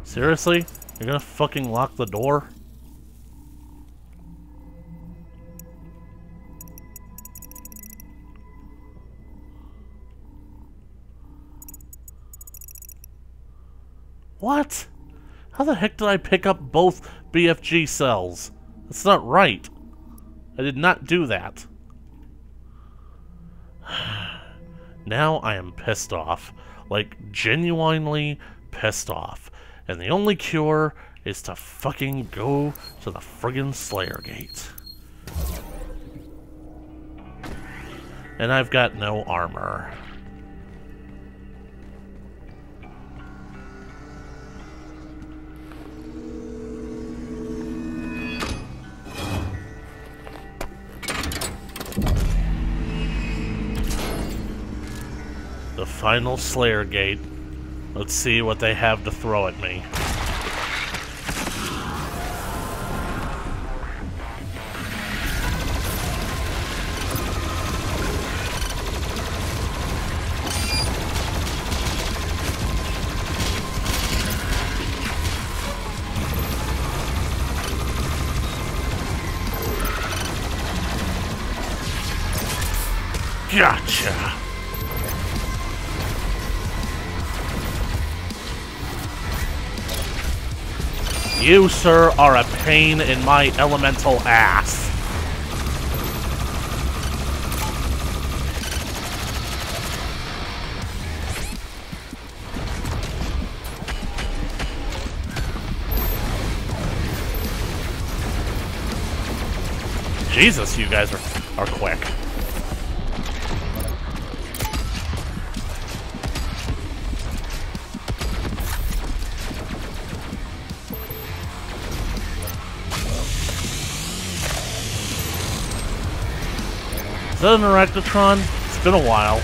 Seriously? You're gonna fucking lock the door? What? How the heck did I pick up both BFG cells? That's not right. I did not do that. Now I am pissed off. Like, genuinely pissed off. And the only cure is to fucking go to the friggin' Slayer Gate. And I've got no armor. The final Slayer Gate. Let's see what they have to throw at me. Gotcha. You, sir, are a pain in my elemental ass. Jesus, you guys are quick. Is that an Arachnotron? It's been a while.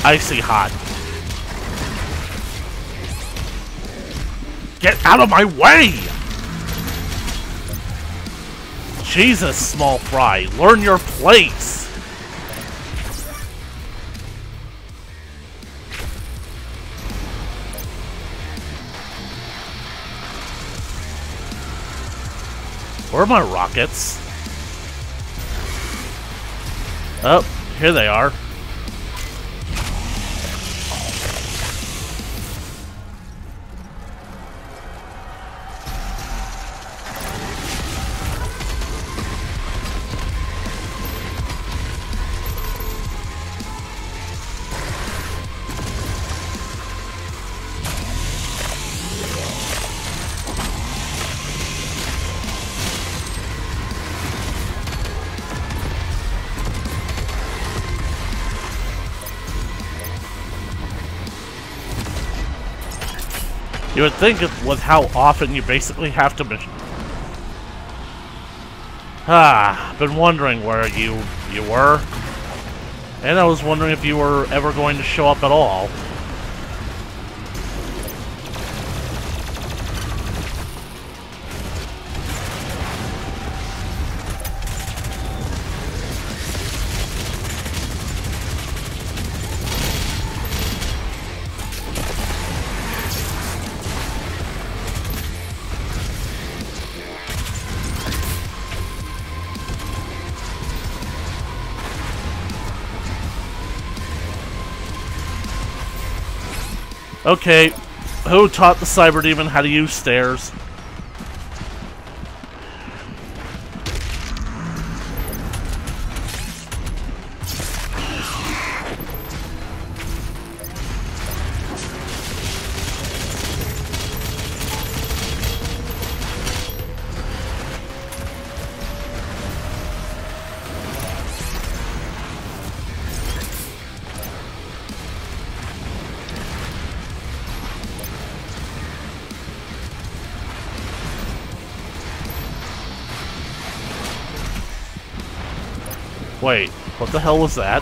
Icy hot. Get out of my way! Jesus, small fry, learn your place! Where are my rockets? Oh, here they are. You would think with how often you basically have to... been wondering where you were. And I was wondering if you were ever going to show up at all. Okay, who taught the Cyber Demon how to use stairs? Wait, what the hell was that?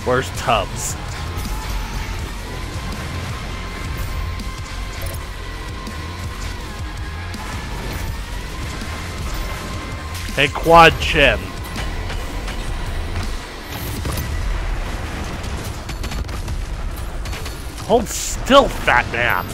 Where's Tubbs? Hey, Quad Chin. Hold still, fat man.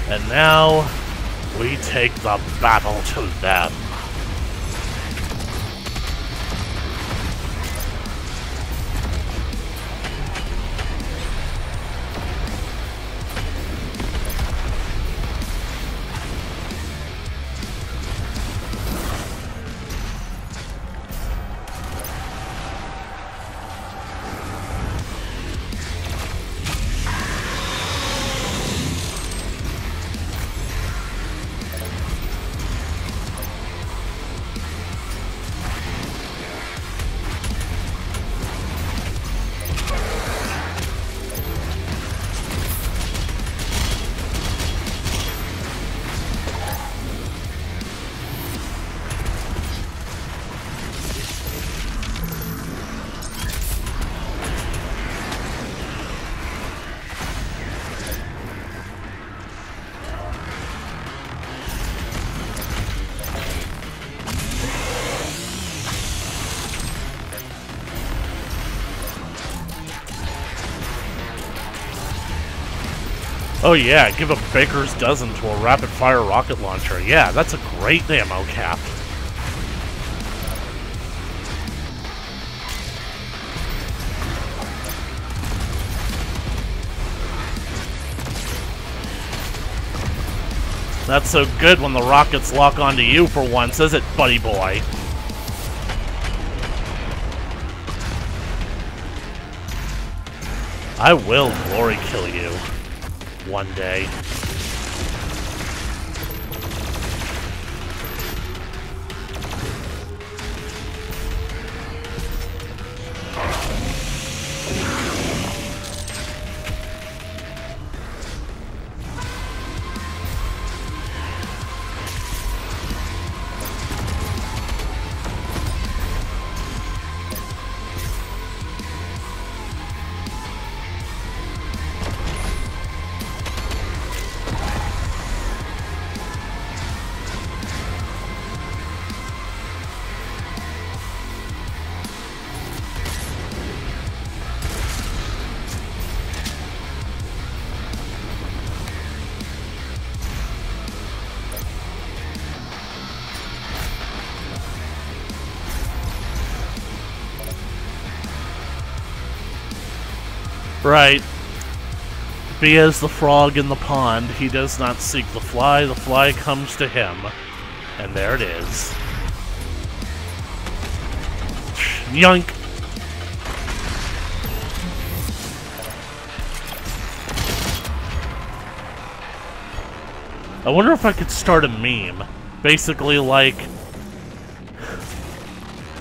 And now, we take the battle to them. Oh yeah, give a baker's dozen to a rapid-fire rocket launcher. Yeah, that's a great ammo cap. Not so good when the rockets lock onto you for once, is it, buddy boy? I will glory kill you. One day. Right. Be as the frog in the pond, he does not seek the fly comes to him. And there it is. Yoink! I wonder if I could start a meme. Basically like...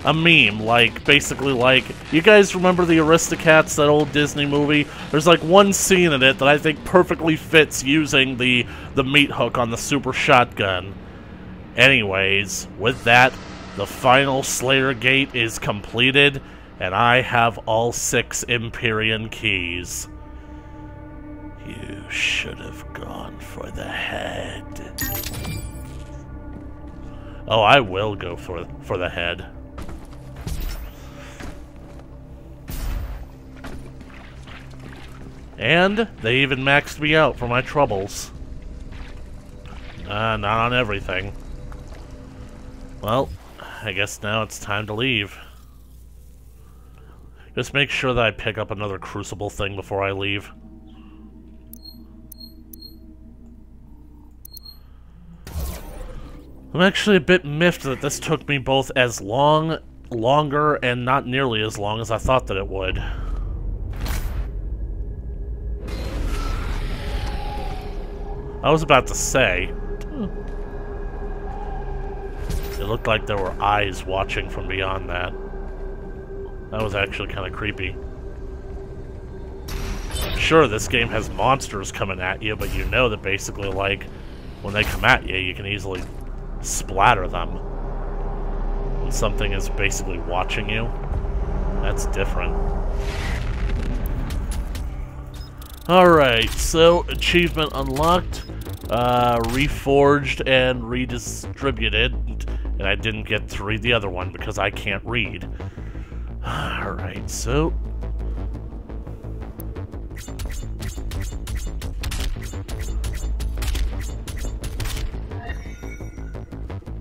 a meme, like, basically like, you guys remember the Aristocats, that old Disney movie? There's like one scene in it that I think perfectly fits using the meat hook on the super shotgun. Anyways, with that, the final Slayer Gate is completed, and I have all 6 Empyrean keys. should have gone for the head. Oh, I will go for the head. And they even maxed me out for my troubles. Not on everything. Well, I guess now it's time to leave. Just make sure that I pick up another crucible thing before I leave. I'm actually a bit miffed that this took me both as longer, and not nearly as long as I thought that it would. I was about to say, it looked like there were eyes watching from beyond that. That was actually kind of creepy. Sure, this game has monsters coming at you, but you know that basically, like, when they come at you, you can easily splatter them. When something is basically watching you, that's different. Alright, so achievement unlocked, reforged and redistributed, and I didn't get to read the other one because I can't read. Alright, so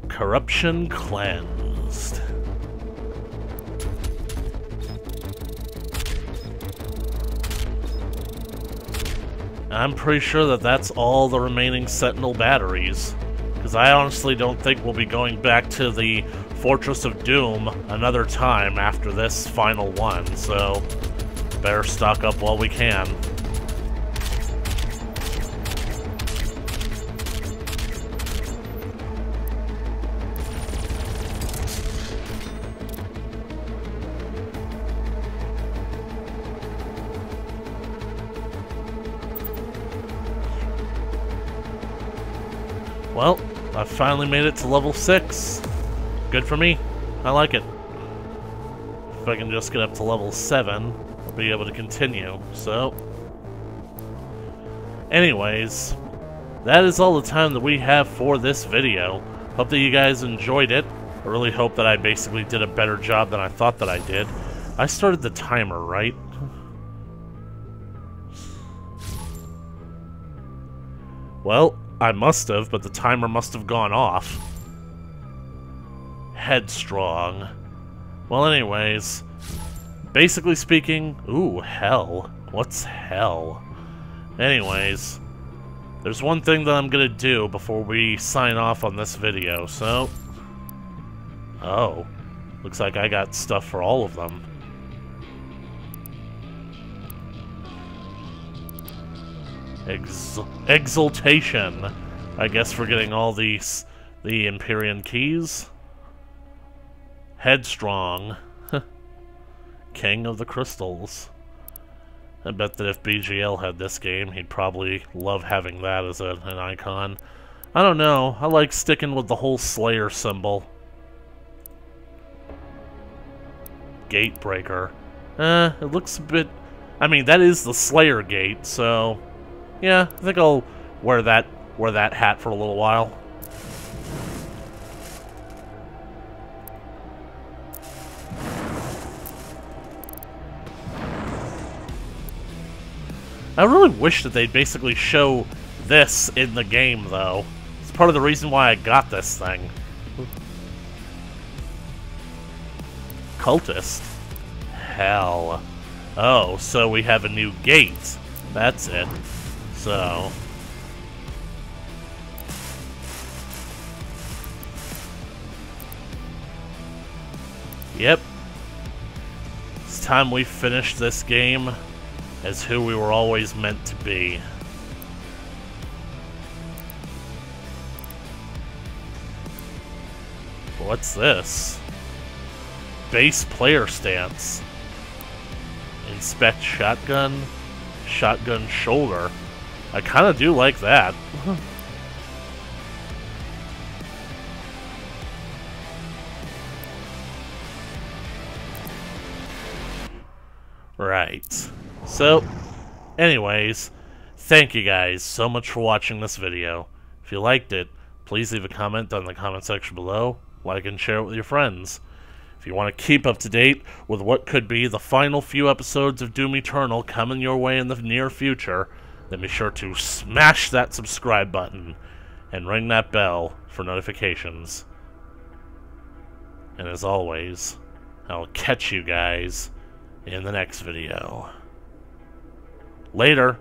corruption cleansed. I'm pretty sure that that's all the remaining Sentinel batteries, because I honestly don't think we'll be going back to the Fortress of Doom another time after this final one, so better stock up while we can. Well, I finally made it to level 6. Good for me. I like it. If I can just get up to level 7, I'll be able to continue. So, anyways, that is all the time that we have for this video. Hope that you guys enjoyed it. I really hope that I basically did a better job than I thought that I did. I started the timer, right? Well, I must have, but the timer must have gone off. Headstrong. Well, anyways, basically speaking, ooh, hell. What's hell? Anyways, there's one thing that I'm gonna do before we sign off on this video, so... Oh, looks like I got stuff for all of them. Exultation, I guess, for getting all the Empyrean keys. Headstrong. King of the Crystals. I bet that if BGL had this game, he'd probably love having that as an icon. I don't know, I like sticking with the whole Slayer symbol. Gatebreaker. It looks a bit... I mean, that is the Slayer gate, so... Yeah, I think I'll wear that hat for a little while. I really wish that they'd basically show this in the game, though. It's part of the reason why I got this thing. Cultist? Hell. Oh, so we have a new gate. That's it. So... Yep. It's time we finish this game as who we were always meant to be. What's this? Base player stance. Inspect shotgun. Shotgun shoulder. I kind of do like that. Right. So, anyways, Thank you guys so much for watching this video. If you liked it, please leave a comment down in the comment section below, like and share it with your friends. If you want to keep up to date with what could be the final few episodes of Doom Eternal coming your way in the near future, then be sure to smash that subscribe button and ring that bell for notifications. And as always, I'll catch you guys in the next video. Later.